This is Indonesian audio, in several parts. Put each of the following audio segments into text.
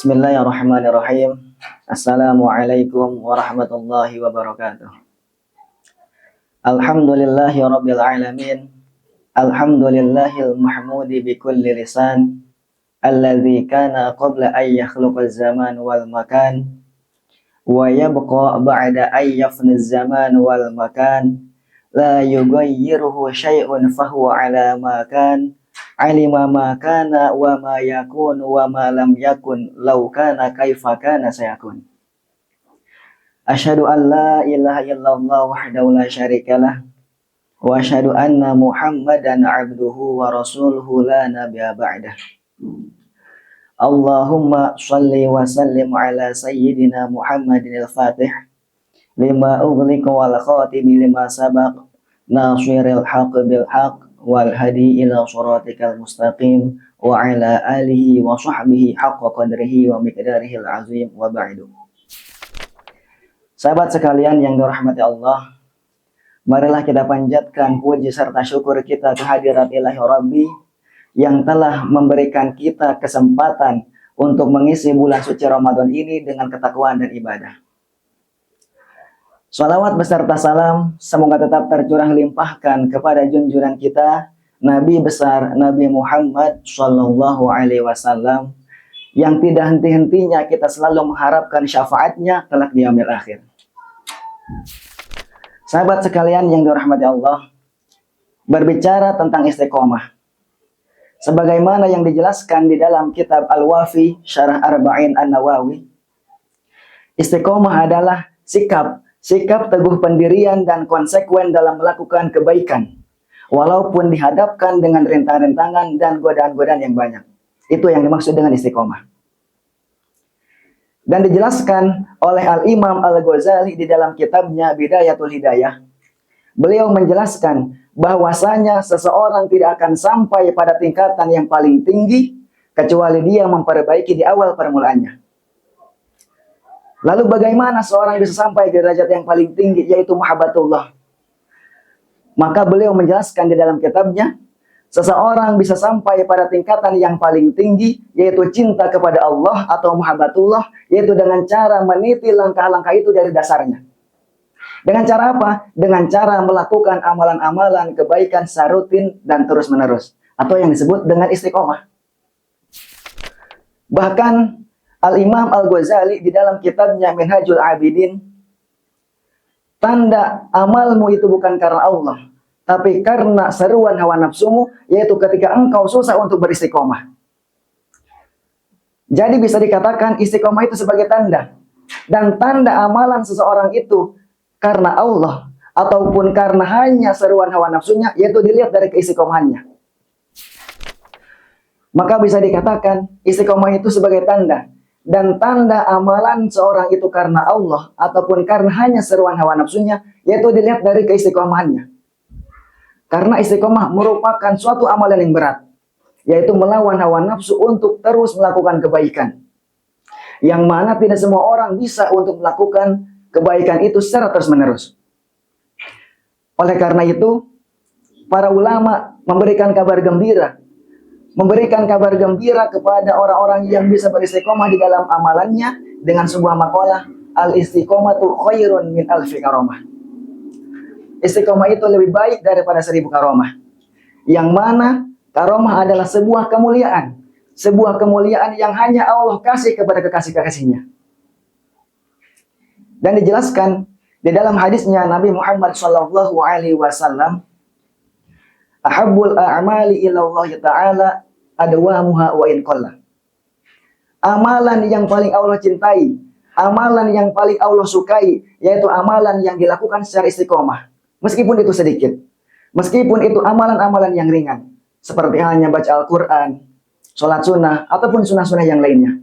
Bismillahirrahmanirrahim. Assalamualaikum warahmatullahi wabarakatuh. Alhamdulillahi rabbil alamin. Alhamdulillahil mahmudi bikulli lisan. Alladzi kana qabla an yakhluqaz zaman wal makan. Wa yabqa ba'da an yafniz zaman wal makan. La yughayyiruhu syai'un fahuwa ala ma kan. Alima ma kana wa ma yakun wa ma lam yakun law kana kaifa kana sayakun. Asyhadu an la ilaha illallah wahdahu la syarikalah wa asyhadu anna Muhammadan abduhu wa rasuluhu la nabiyya ba'dah. Allahumma shalli wa sallim ala sayyidina Muhammadin al-Fatih lima ughliqa wal khatimi lima sabaq nasiril haqq bil haqq wal hadi ila shiratikal mustaqim wa ala alihi wa sahbihi haqqa qadrihi wa miqdarihil azim wa ba'du. Sahabat sekalian yang dirahmati Allah, marilah kita panjatkan puji serta syukur kita kehadirat Ilahi Rabbi yang telah memberikan kita kesempatan untuk mengisi bulan suci Ramadan ini dengan ketakwaan dan ibadah. Salawat beserta salam semoga tetap tercurah limpahkan kepada junjungan kita Nabi besar Nabi Muhammad Sallallahu Alaihi Wasallam yang tidak henti-hentinya kita selalu mengharapkan syafaatnya kelak di yaumil akhir. Sahabat sekalian yang dirahmati Allah, berbicara tentang istiqomah, sebagaimana yang dijelaskan di dalam kitab Al-Wafi Syarah Arba'in An-Nawawi, istiqomah adalah sikap teguh pendirian dan konsekuen dalam melakukan kebaikan, walaupun dihadapkan dengan rintangan-rintangan dan godaan-godaan yang banyak. Itu yang dimaksud dengan istiqomah. Dan dijelaskan oleh Al-Imam Al-Ghazali di dalam kitabnya Bidayatul Hidayah. Beliau menjelaskan bahwasanya seseorang tidak akan sampai pada tingkatan yang paling tinggi kecuali dia memperbaiki di awal permulaannya. Lalu bagaimana seorang bisa sampai di derajat yang paling tinggi, yaitu mahabbatullah? Maka beliau menjelaskan di dalam kitabnya, seseorang bisa sampai pada tingkatan yang paling tinggi, yaitu cinta kepada Allah atau mahabbatullah, yaitu dengan cara meniti langkah-langkah itu dari dasarnya. Dengan cara apa? Dengan cara melakukan amalan-amalan kebaikan secara rutin dan terus-menerus, atau yang disebut dengan istiqomah. Bahkan Al-Imam Al-Ghazali di dalam kitabnya Minhajul Abidin, tanda amalmu itu bukan karena Allah, tapi karena seruan hawa nafsumu, yaitu ketika engkau susah untuk beristiqomah. Jadi bisa dikatakan istiqomah itu sebagai tanda. Dan tanda amalan seseorang itu karena Allah, ataupun karena hanya seruan hawa nafsunya, yaitu dilihat dari keistiqomahannya. Maka bisa dikatakan istiqomah itu sebagai tanda. Dan tanda amalan seorang itu karena Allah ataupun karena hanya seruan hawa nafsunya, yaitu dilihat dari keistiqomahannya. Karena istiqomah merupakan suatu amalan yang berat, yaitu melawan hawa nafsu untuk terus melakukan kebaikan. Yang mana tidak semua orang bisa untuk melakukan kebaikan itu secara terus-menerus. Oleh karena itu, para ulama memberikan kabar gembira kepada orang-orang yang bisa beristiqomah di dalam amalannya dengan sebuah makalah, al-istiqomatu khairun min alfi karomah. Istiqomah itu lebih baik daripada 1000 karomah. Yang mana karomah adalah sebuah kemuliaan yang hanya Allah kasih kepada kekasih-kekasihnya. Dan dijelaskan di dalam hadisnya Nabi Muhammad sallallahu alaihi wasallam, ahabbul a'mali ilallahi ta'ala adwamuha wa in qalla. Amalan yang paling Allah cintai, amalan yang paling Allah sukai, yaitu amalan yang dilakukan secara istiqomah. Meskipun itu sedikit, meskipun itu amalan-amalan yang ringan, seperti hanya baca Al-Quran, sholat sunnah, ataupun sunnah-sunnah yang lainnya.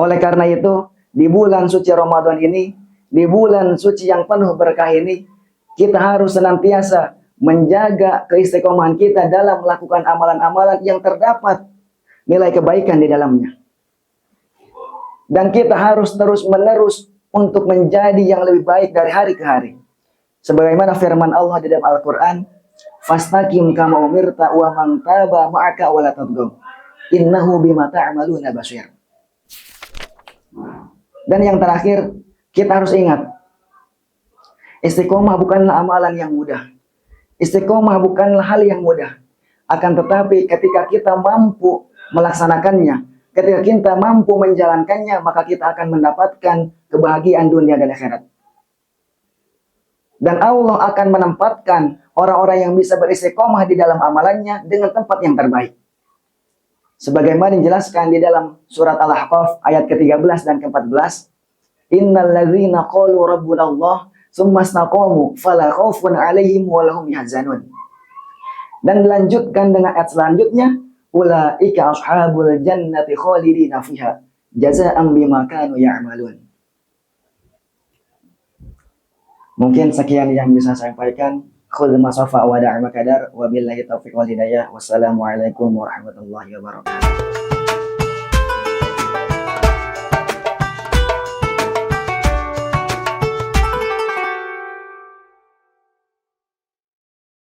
Oleh karena itu, di bulan suci Ramadan ini, di bulan suci yang penuh berkah ini, kita harus senantiasa menjaga keistiqomahan kita dalam melakukan amalan-amalan yang terdapat nilai kebaikan di dalamnya. Dan kita harus terus-menerus untuk menjadi yang lebih baik dari hari ke hari. Sebagaimana firman Allah di dalam Al-Quran, fastaqim kama umirta wa man taba ma'aka wa la tadghaw innahu bima ta'maluna basir. Dan yang terakhir, kita harus ingat, istiqomah bukanlah amalan yang mudah. Istiqomah bukanlah hal yang mudah. Akan tetapi ketika kita mampu melaksanakannya, ketika kita mampu menjalankannya, maka kita akan mendapatkan kebahagiaan dunia dan akhirat. Dan Allah akan menempatkan orang-orang yang bisa beristiqomah di dalam amalannya dengan tempat yang terbaik. Sebagaimana dijelaskan di dalam surat Al-Ahqaf ayat ke-13 dan ke-14, Innal ladzina qalu rabbunallah tsumma istaqamu fala khaufun 'alaihim wa lahum yahzanun. Dan dilanjutkan dengan ayat selanjutnya, ulaika ashabul jannati khalidina fiha jazaa'an bima kanu ya'malun. Mungkin sekian yang bisa saya sampaikan. Khudh ma safa wa da'a ma qadar wa billahi taufiq wal hidayah. Wassalamualaikum warahmatullahi wabarakatuh.